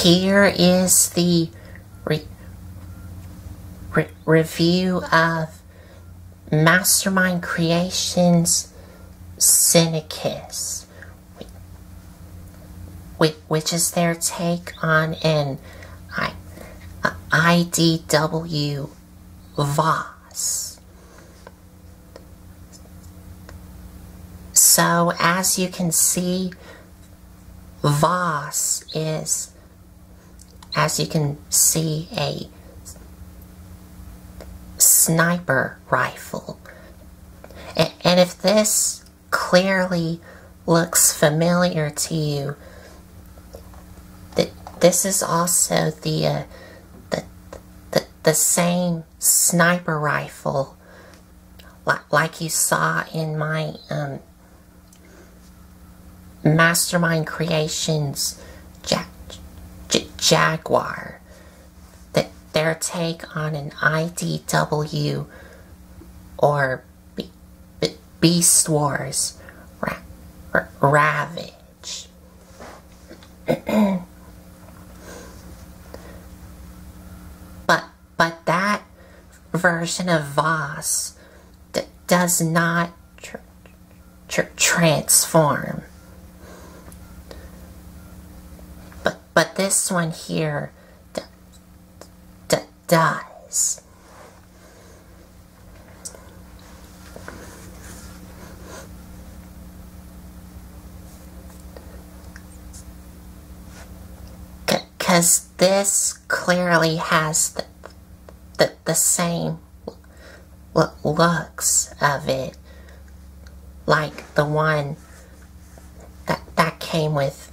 here is the review of Mastermind Creations Cynicus, which is their take on an IDW Vos. So as you can see, Vos is, as you can see, a sniper rifle. And if this clearly looks familiar to you, this is also the same sniper rifle like you saw in my Mastermind Creations Jaguar. Their take on an IDW or Beast Wars Ravage. But that version of Vos does not transform. But this one here does. Because this clearly has the same looks of it, like the one that came with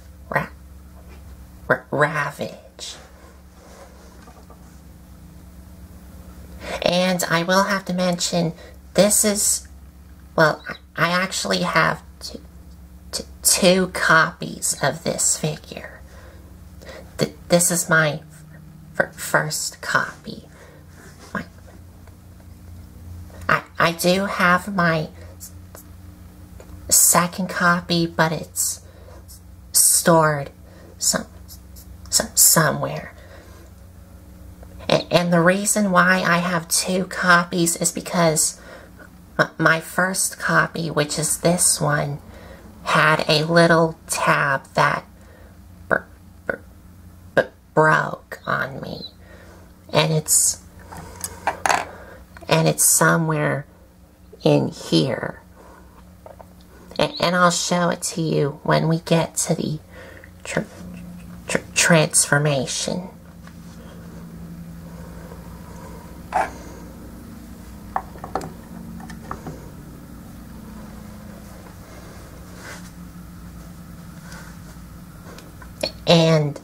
Ravage. And I will have to mention, this is, well, I actually have two copies of this figure. This is my first copy. I do have my second copy, but it's stored somewhere. And the reason why I have two copies is because my first copy, which is this one, had a little tab that broke on me, and it's somewhere in here, and I'll show it to you when we get to the transformation. And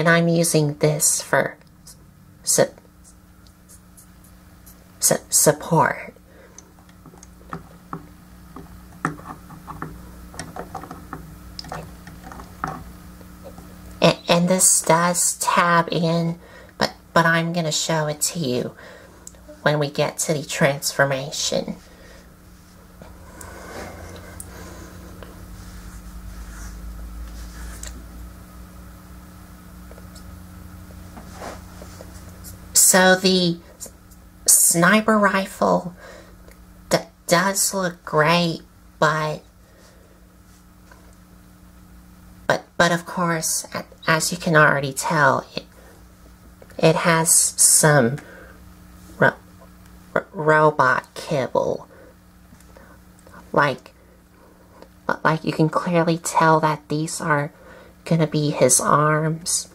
I'm using this for support. And this does tab in, but I'm going to show it to you when we get to the transformation. So the sniper rifle does look great, but of course, as you can already tell, it has some robot kibble. Like you can clearly tell that these are gonna be his arms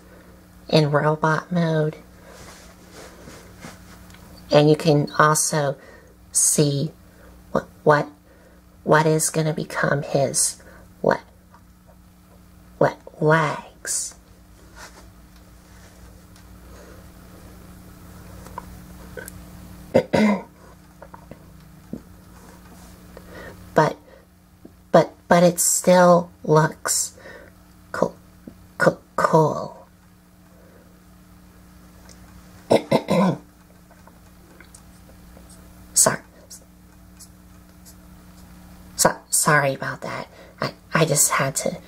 in robot mode. And you can also see what is going to become his legs. but it still looks cool. Sorry about that. I just had to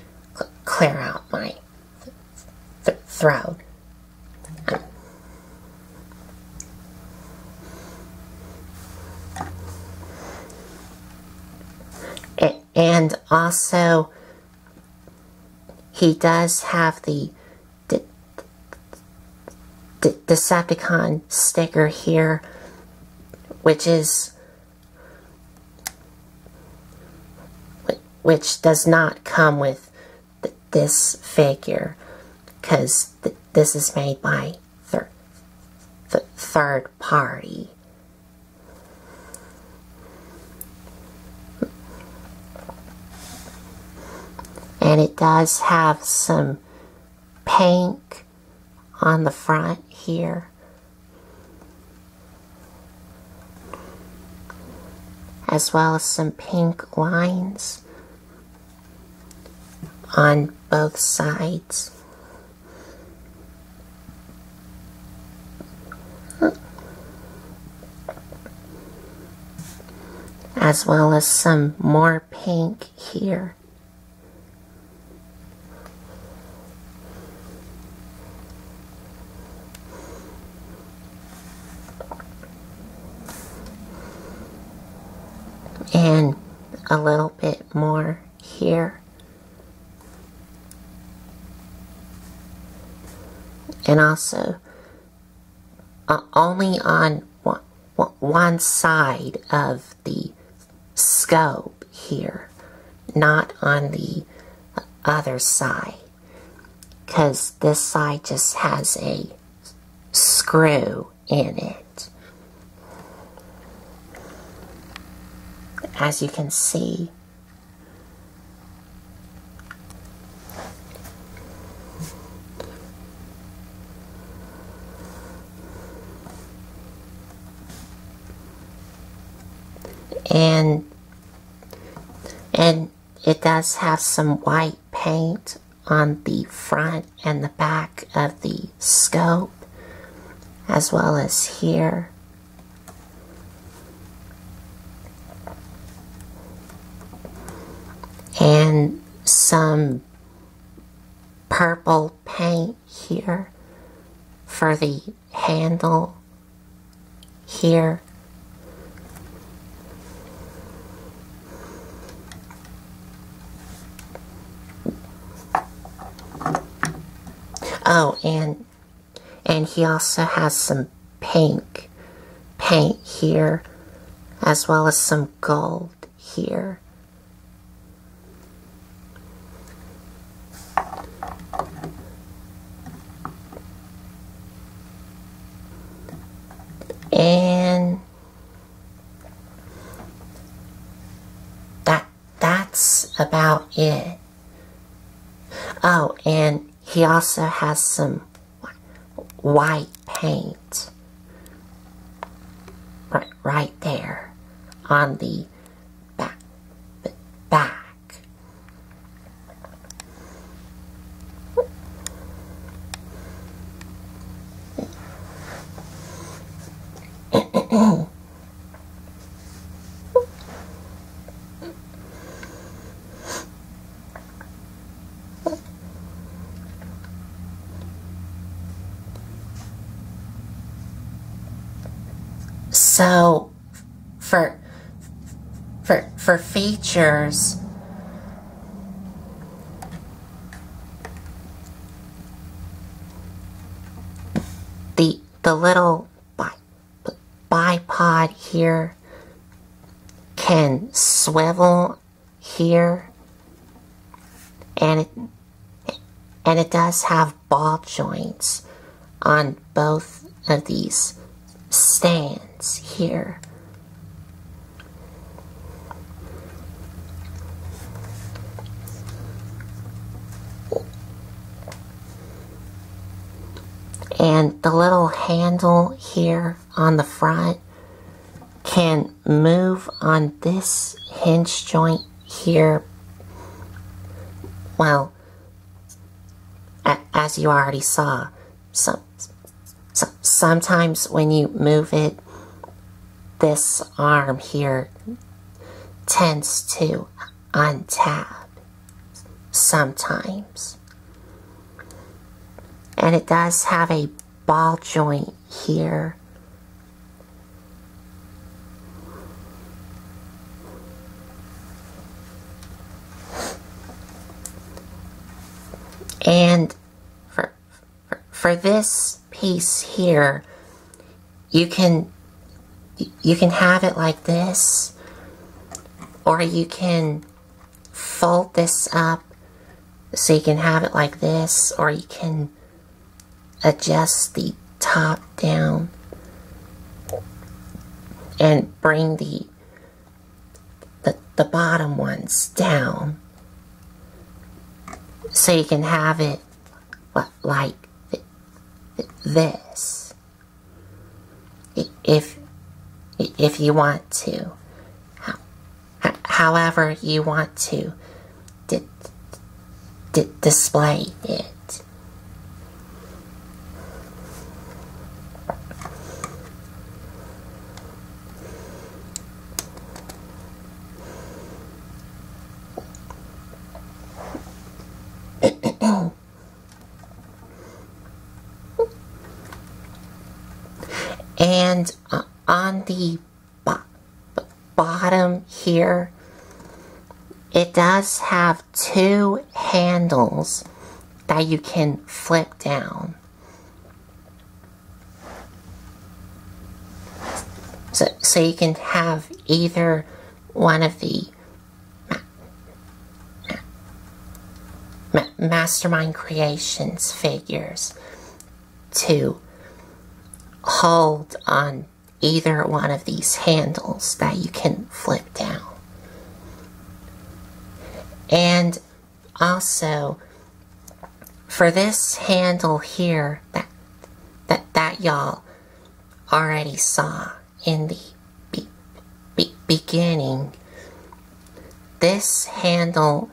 clear out my throat. And also, he does have the Decepticon sticker here, which does not come with this figure, because this is made by third party. And it does have some pink on the front here, as well as some pink lines on both sides. As well as some more pink here. And a little bit more here. And also only on one side of the scope here, not on the other side, because this side just has a screw in it. As you can see. And it does have some white paint on the front and the back of the scope, as well as here. And some purple paint here for the handle here. Oh, and he also has some pink paint here, as well as some gold here. And that's about it. Oh, and he also has some white paint right there on the back. So, for features, the little bipod here can swivel here, and it does have ball joints on both of these stands here. And the little handle here on the front can move on this hinge joint here. Well, as you already saw, sometimes when you move it, this arm here tends to untab. sometimes. And it does have a ball joint here. And for this piece here, you can have it like this, or you can fold this up so you can have it like this, or you can adjust the top down and bring the bottom ones down so you can have it like this if you want to, however you want to display it. And on the bottom here, it does have two handles that you can flip down. So you can have either one of the Mastermind Creations figures to hold on either one of these handles that you can flip down. And also, for this handle here that y'all already saw in the beginning, this handle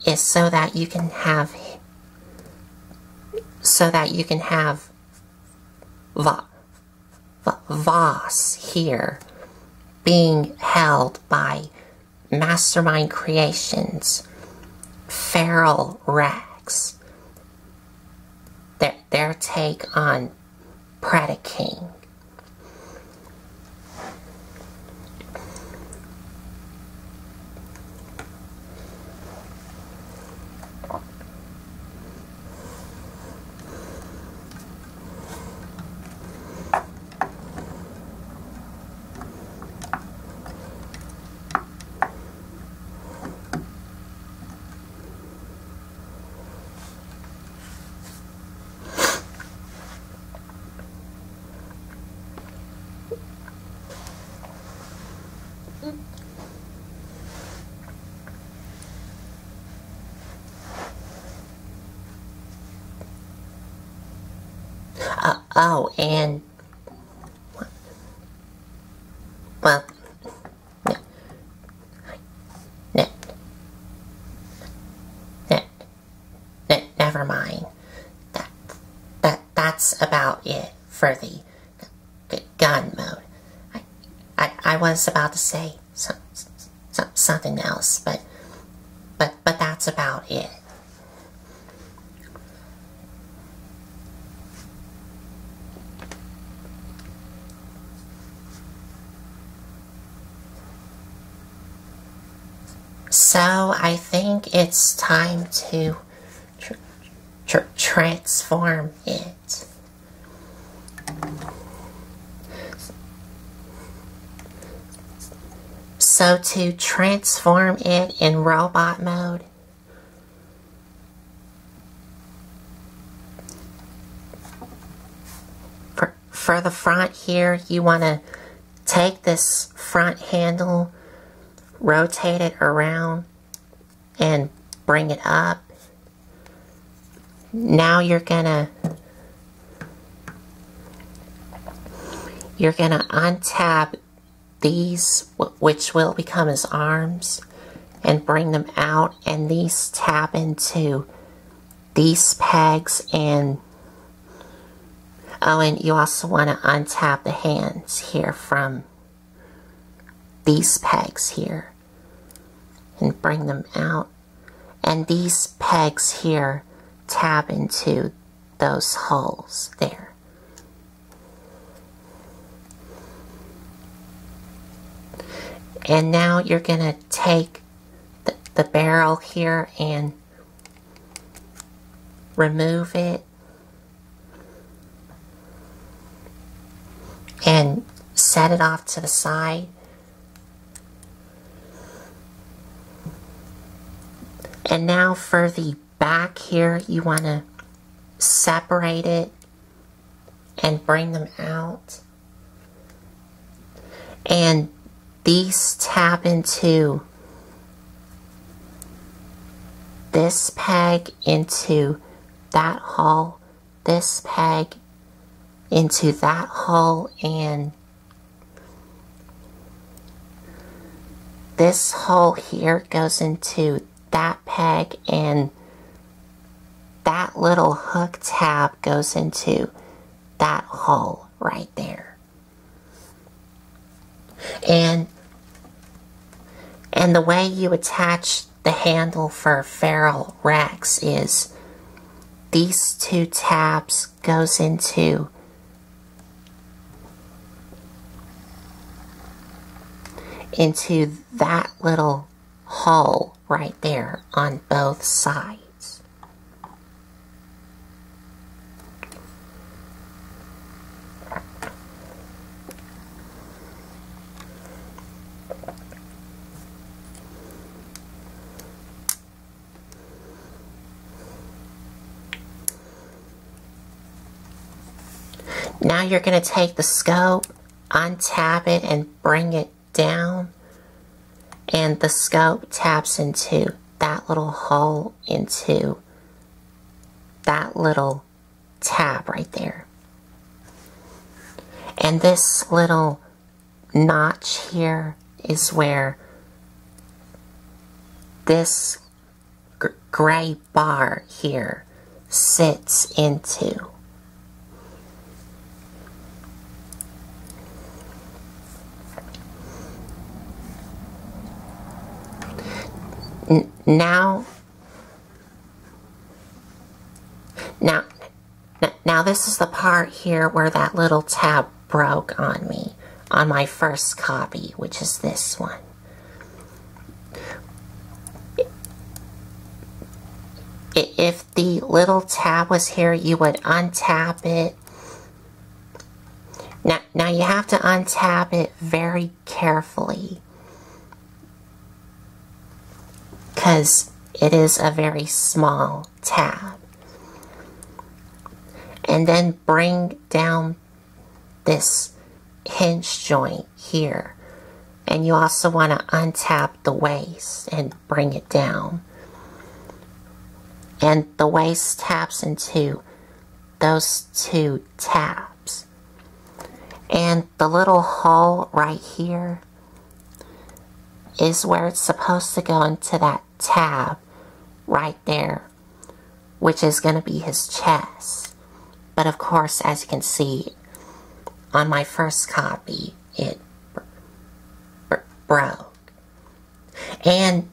is so that you can have Vos here being held by Mastermind Creations Feral Rex, their take on Predaking. Oh, and well, never mind. That's about it for the gun mode. I was about to say something else, but that's about it. So I think it's time to transform it. So to transform it in robot mode, for the front here, you want to take this front handle, rotate it around, and bring it up. Now you're gonna untab these, which will become his arms, and bring them out, and these tab into these pegs, and oh, and you also want to untap the hands here from these pegs here and bring them out, And these pegs here tab into those holes there. And now you're going to take the barrel here and remove it and set it off to the side. And now for the back here, you want to separate it and bring them out. And these tab into this peg into that hole, this peg into that hole, and this hole here goes into that peg, and that little hook tab goes into that hole right there. And the way you attach the handle for Feral Rex is these two tabs goes into that little hole right there on both sides. Now you're going to take the scope, untap it, and bring it down. And the scope taps into that little hole, into that little tab right there. And this little notch here is where this gray bar here sits into. Now this is the part here where that little tab broke on me, on my first copy, which is this one. If the little tab was here, you would untap it. Now you have to untap it very carefully, because it is a very small tab. And then bring down this hinge joint here. And you also want to untap the waist and bring it down. And the waist taps into those two tabs. And the little hole right here is where it's supposed to go into that tab right there, which is going to be his chest. But of course, as you can see, on my first copy, it broke. And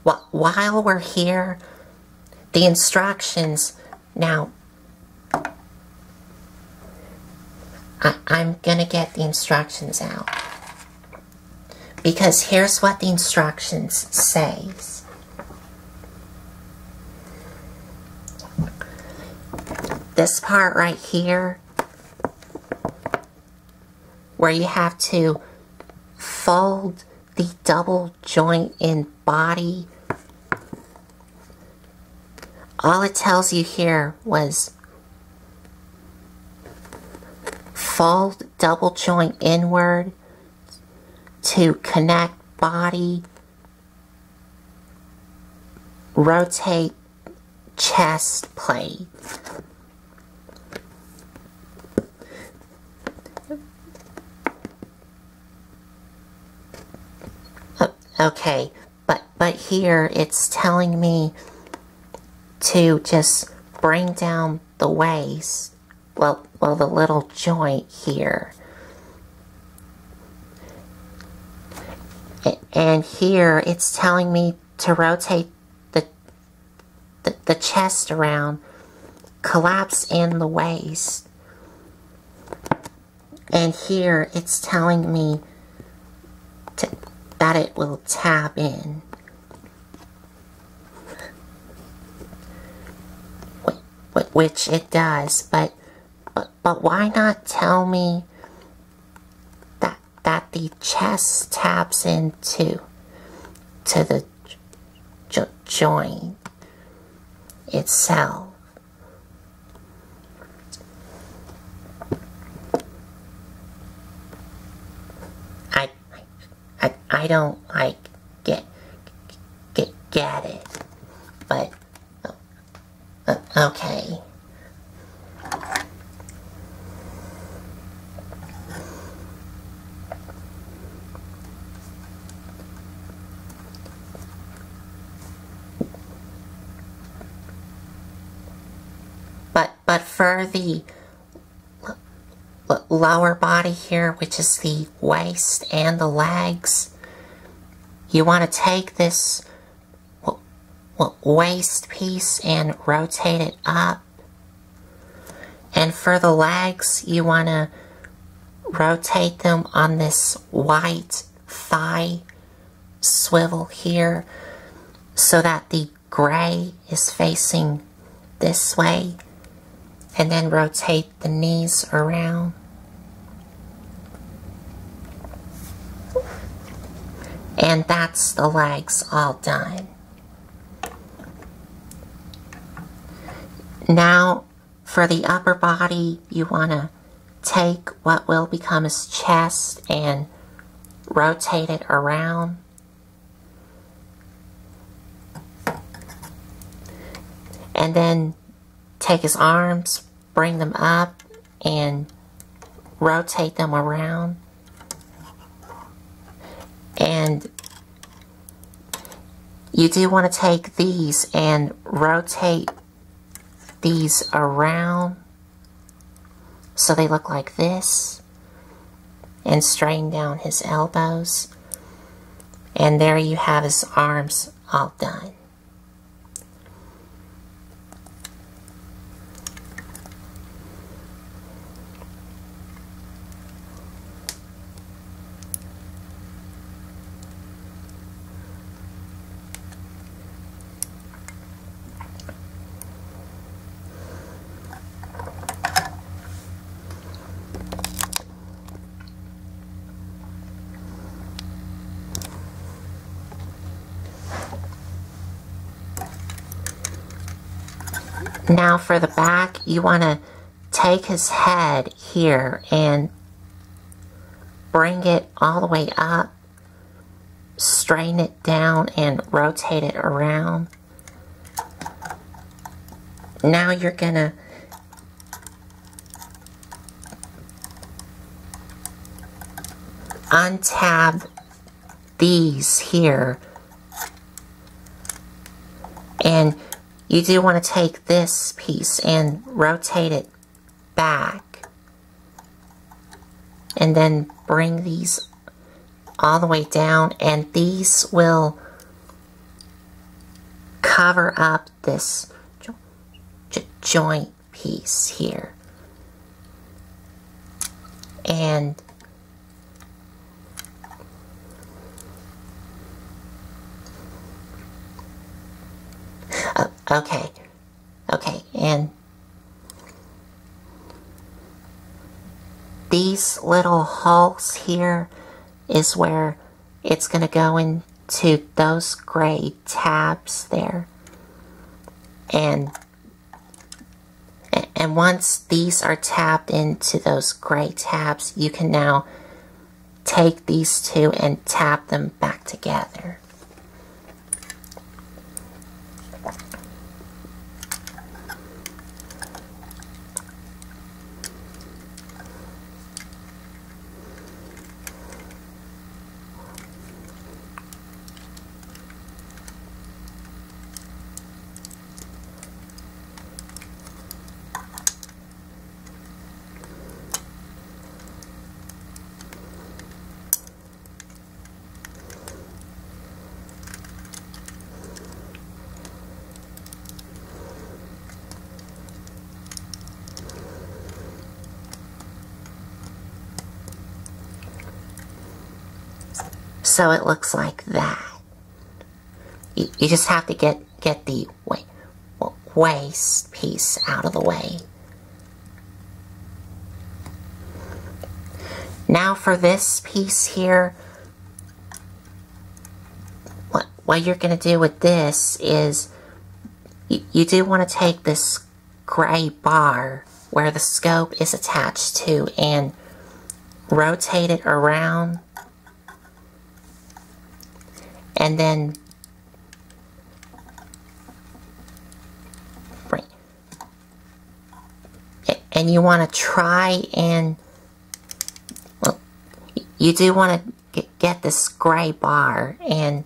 while we're here, the instructions, now, I'm going to get the instructions out. Because here's what the instructions says. This part right here, where you have to fold the double joint in body, all it tells you here was fold double joint inward to connect body, rotate chest plate. Okay, but here it's telling me to just bring down the waist, well the little joint here. And here it's telling me to rotate the chest around, collapse in the waist. And here it's telling me that it will tap in. Which it does, but why not tell me that the chest taps into the joint itself? I don't get it, but okay. But for the lower body here, which is the waist and the legs, you want to take this waist piece and rotate it up. And for the legs, you want to rotate them on this white thigh swivel here so that the gray is facing this way, and then rotate the knees around. And that's the legs all done. Now, for the upper body, you want to take what will become his chest and rotate it around. And then take his arms, bring them up, and rotate them around. And you do want to take these and rotate these around so they look like this, and straighten down his elbows. And there you have his arms all done. Now for the back, you want to take his head here and bring it all the way up, straighten it down, and rotate it around. Now you're going to untab these here, and you do want to take this piece and rotate it back, and then bring these all the way down, and these will cover up this joint piece here. And okay, and these little holes here is where it's going to go into those gray tabs there. And once these are tapped into those gray tabs, you can now take these two and tap them back together. so it looks like that. You just have to get the waist piece out of the way. Now for this piece here, what you're going to do with this is you do want to take this gray bar where the scope is attached to and rotate it around, and then bring, and you want to try and, well, you do want to get this gray bar, and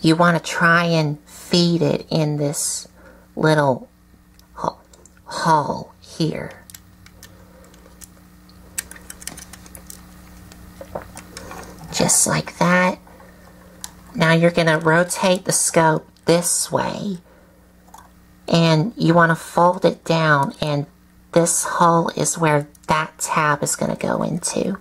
you want to try and feed it in this little hole here. Just like that. Now you're going to rotate the scope this way, and you want to fold it down, and this hole is where that tab is going to go into.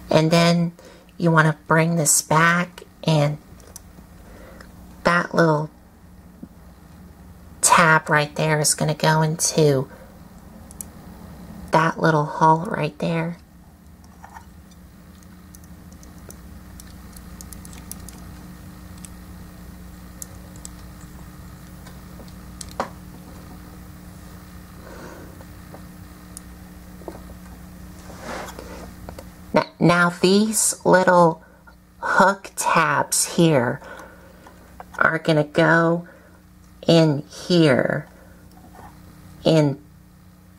And then you want to bring this back, and that little tab right there is going to go into that little hole right there. Now these little hook tabs here are going to go in here in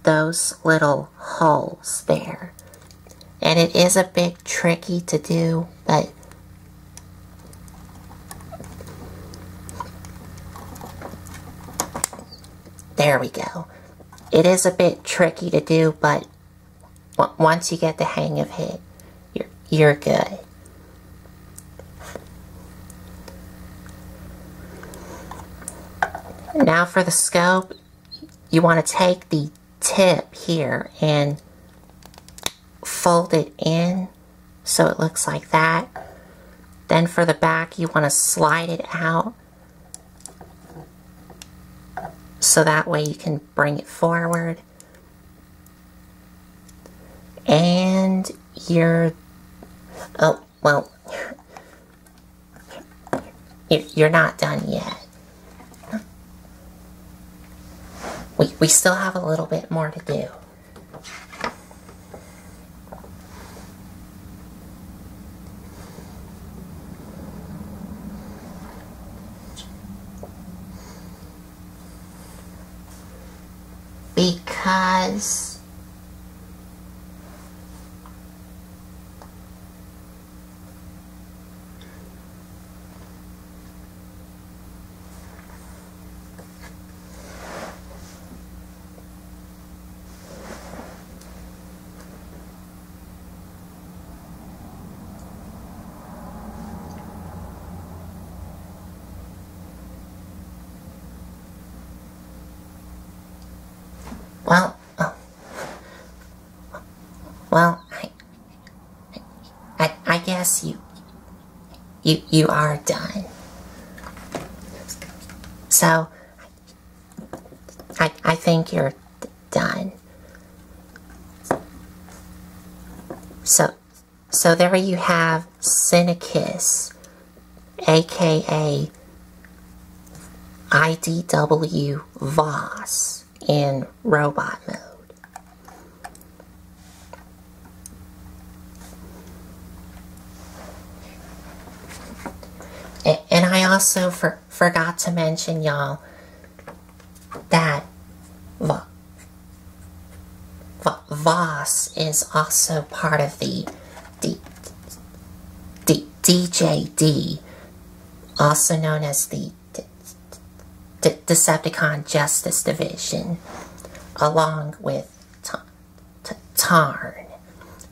those little holes there. And it is a bit tricky to do, but there we go. It is a bit tricky to do, but once you get the hang of it, you're good. Now for the scope, you want to take the tip here and fold it in so it looks like that. Then for the back, you want to slide it out so that way you can bring it forward. And you're, oh, well, you're not done yet. We still have a little bit more to do. Because well, I guess you are done. So I think you're done. So there you have Cynicus, aka IDW Vos in robot mode. And I also forgot to mention, y'all, that Vos is also part of the DJD, also known as the Decepticon Justice Division, along with Tarn,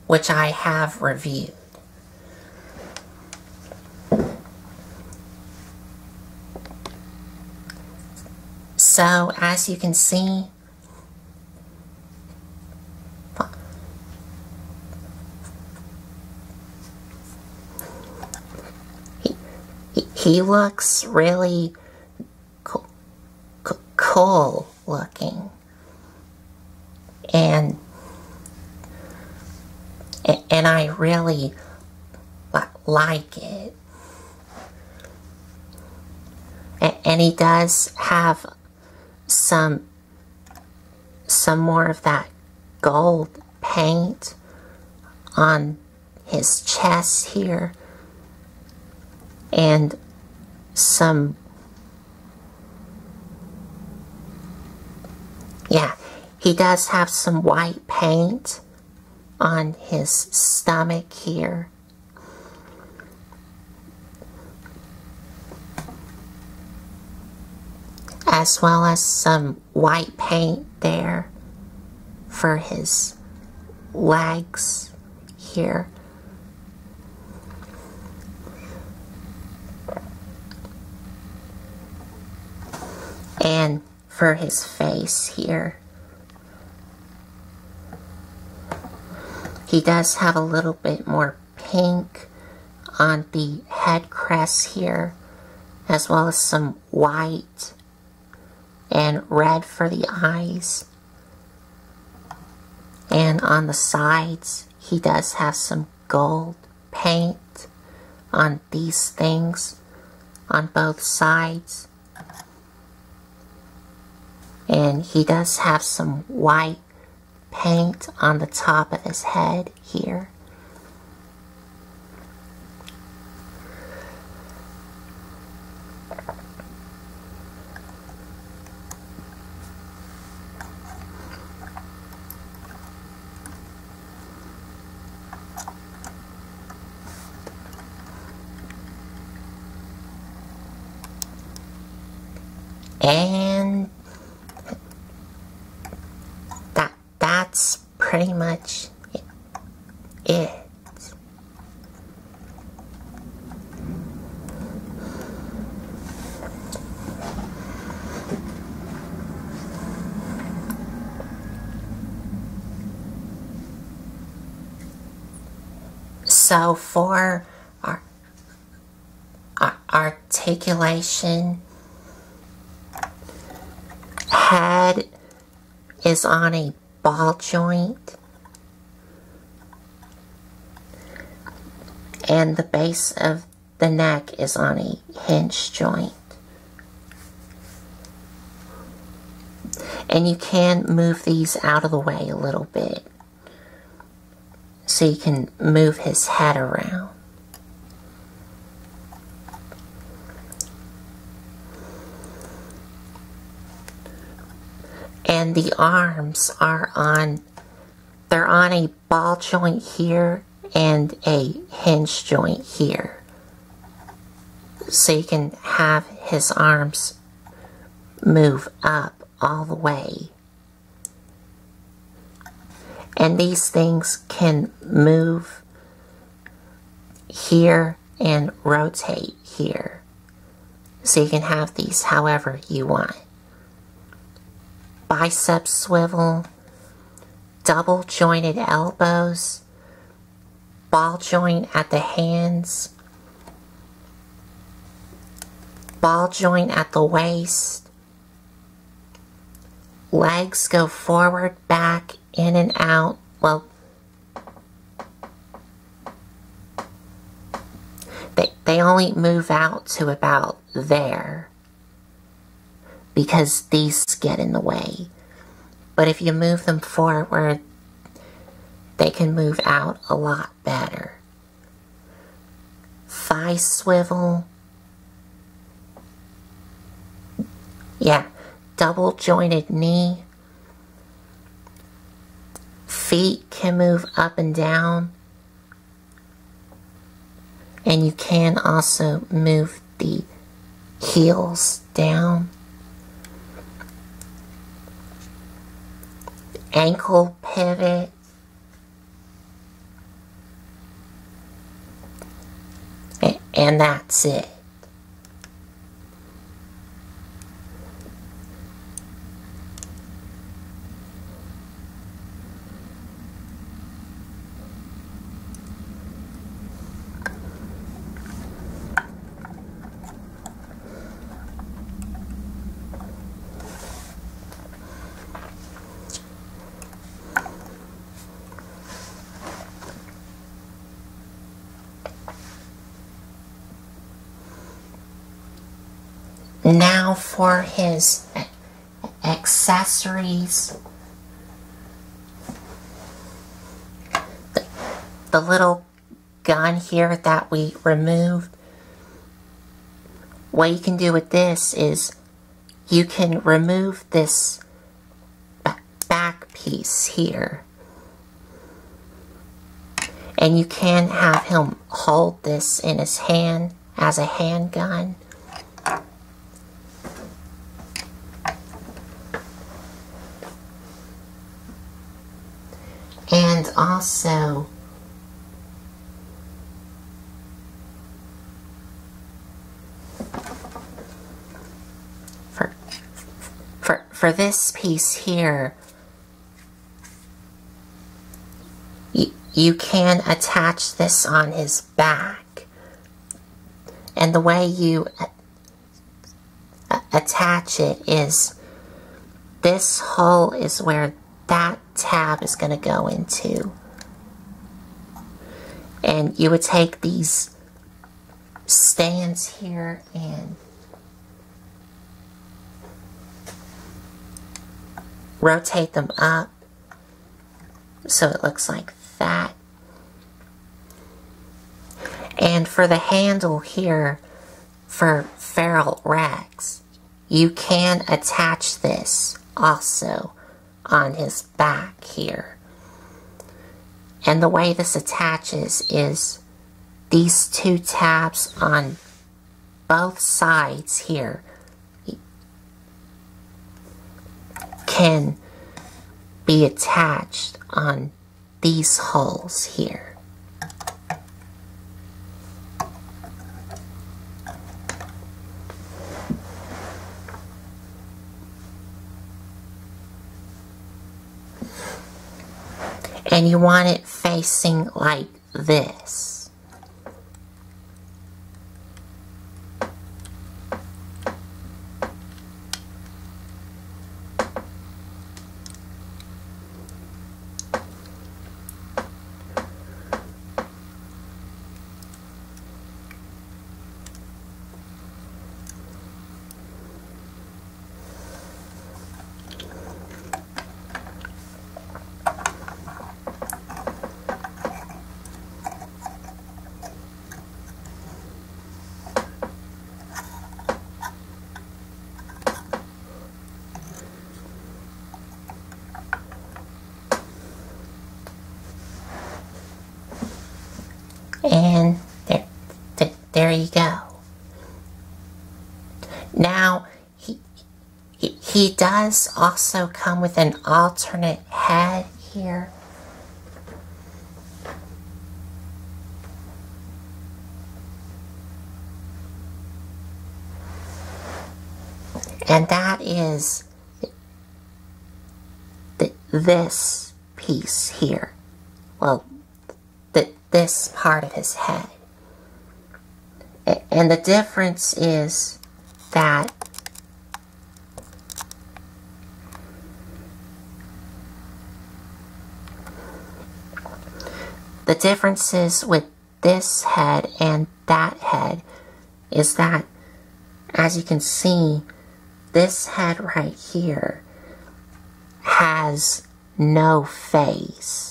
which I have reviewed. So, as you can see, he looks really cool looking. And I really like it. And he does have some more of that gold paint on his chest here, and some, yeah, he does have some white paint on his stomach here. As well as some white paint there for his legs here. And for his face here. He does have a little bit more pink on the head crest here, as well as some white and red for the eyes. And on the sides, he does have some gold paint on these things on both sides. And he does have some white paint on the top of his head here. And that's pretty much it. So for our articulation, head is on a ball joint, and the base of the neck is on a hinge joint. And you can move these out of the way a little bit so you can move his head around. And the arms are they're on a ball joint here and a hinge joint here. So you can have his arms move up all the way. And these things can move here and rotate here. So you can have these however you want. Bicep swivel, double jointed elbows, ball joint at the hands, ball joint at the waist, legs go forward, back, in and out. Well, they only move out to about there, because these get in the way. But if you move them forward, they can move out a lot better. Thigh swivel. Yeah, double jointed knee. Feet can move up and down. And you can also move the heels down. Ankle pivot. And that's it. Now for his accessories. The little gun here that we removed. What you can do with this is you can remove this back piece here. And you can have him hold this in his hand as a handgun. And also, for this piece here, you can attach this on his back. And the way you attach it is, this hole is where that tab is going to go into. And you would take these stands here and rotate them up so it looks like that. And for the handle here, for Feral Rex, you can attach this also on his back here. And the way this attaches is these two tabs on both sides here can be attached on these holes here. And you want it facing like this. And there you go. Now, he does also come with an alternate head here. And that is this piece here. Well, this part of his head. And the difference is that the differences with this head and that head is that, as you can see, this head right here has no face.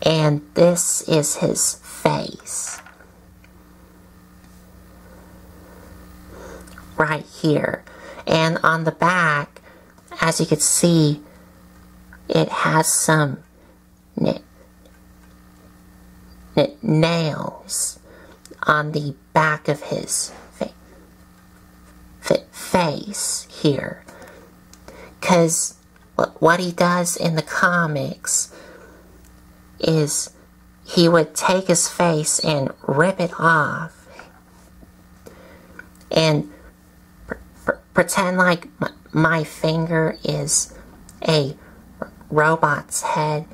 And this is his face. Right here. And on the back, as you can see, it has some nails on the back of his face here. Because what he does in the comics is he would take his face and rip it off and pretend like my finger is a robot's head.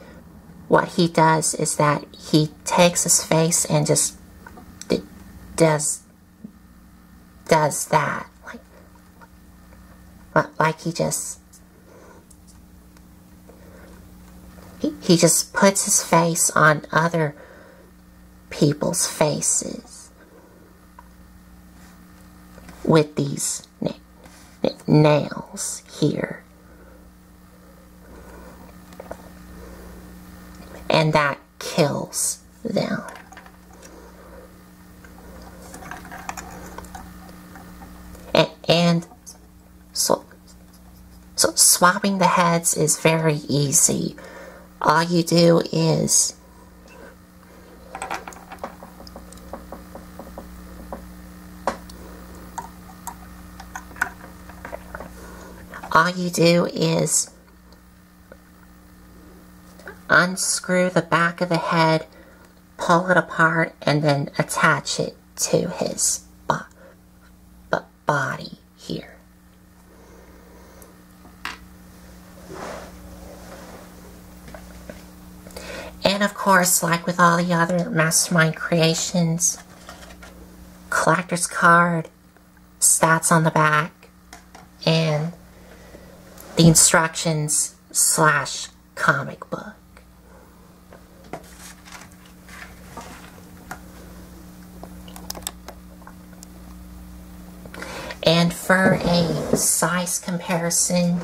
What he does is that he takes his face and just does that, like he just puts his face on other people's faces. with these nails here. And that kills them. And so swapping the heads is very easy. All you do is unscrew the back of the head, pull it apart, and then attach it to his body here. And of course, like with all the other Mastermind creations, collector's card, stats on the back, and the instructions / comic book. And for a size comparison,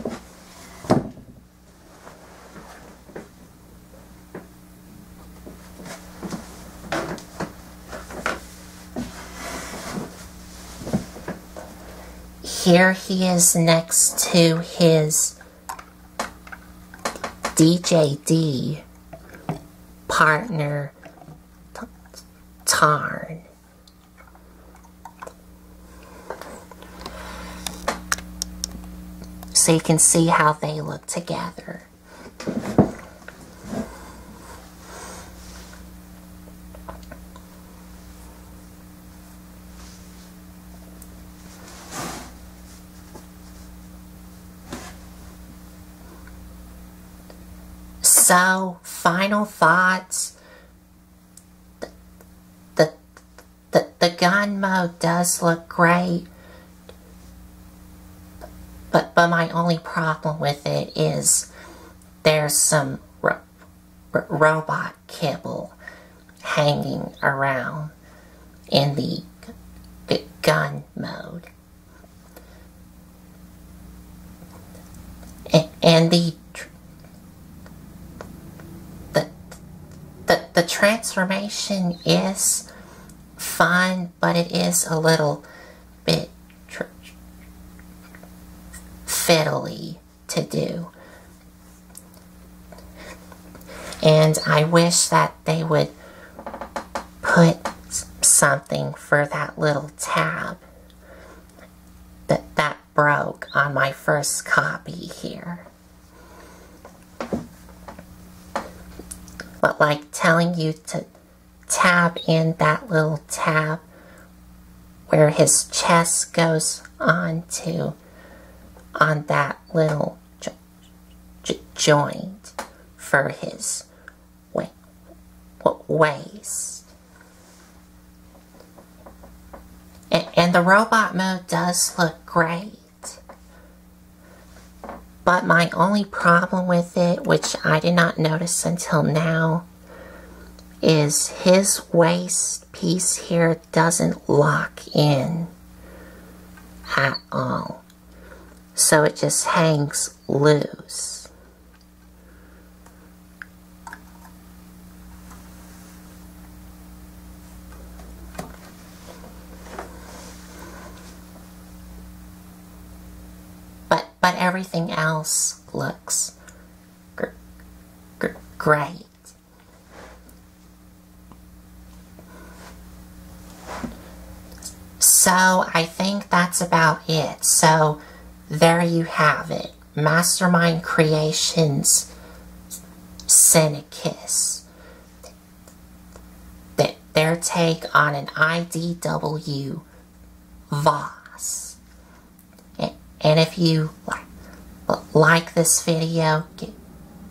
here he is next to his DJD partner, Tarn. So you can see how they look together. So, final thoughts. The gun mode does look great. But my only problem with it is there's some robot kibble hanging around in the gun mode. And the transformation is fun, but it is a little bit fiddly to do. And I wish that they would put something for that little tab that broke on my first copy here. But like telling you to tab in that little tab where his chest goes on that little joint for his waist. And the robot mode does look great. But my only problem with it, which I did not notice until now, is his waist piece here doesn't lock in at all. So it just hangs loose. But everything else looks great. So I think that's about it. So there you have it. Mastermind Creations Cynicus. Their take on an IDW Vos. And if you like this video,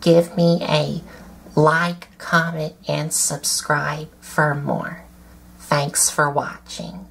give me a like, comment, and subscribe for more. Thanks for watching.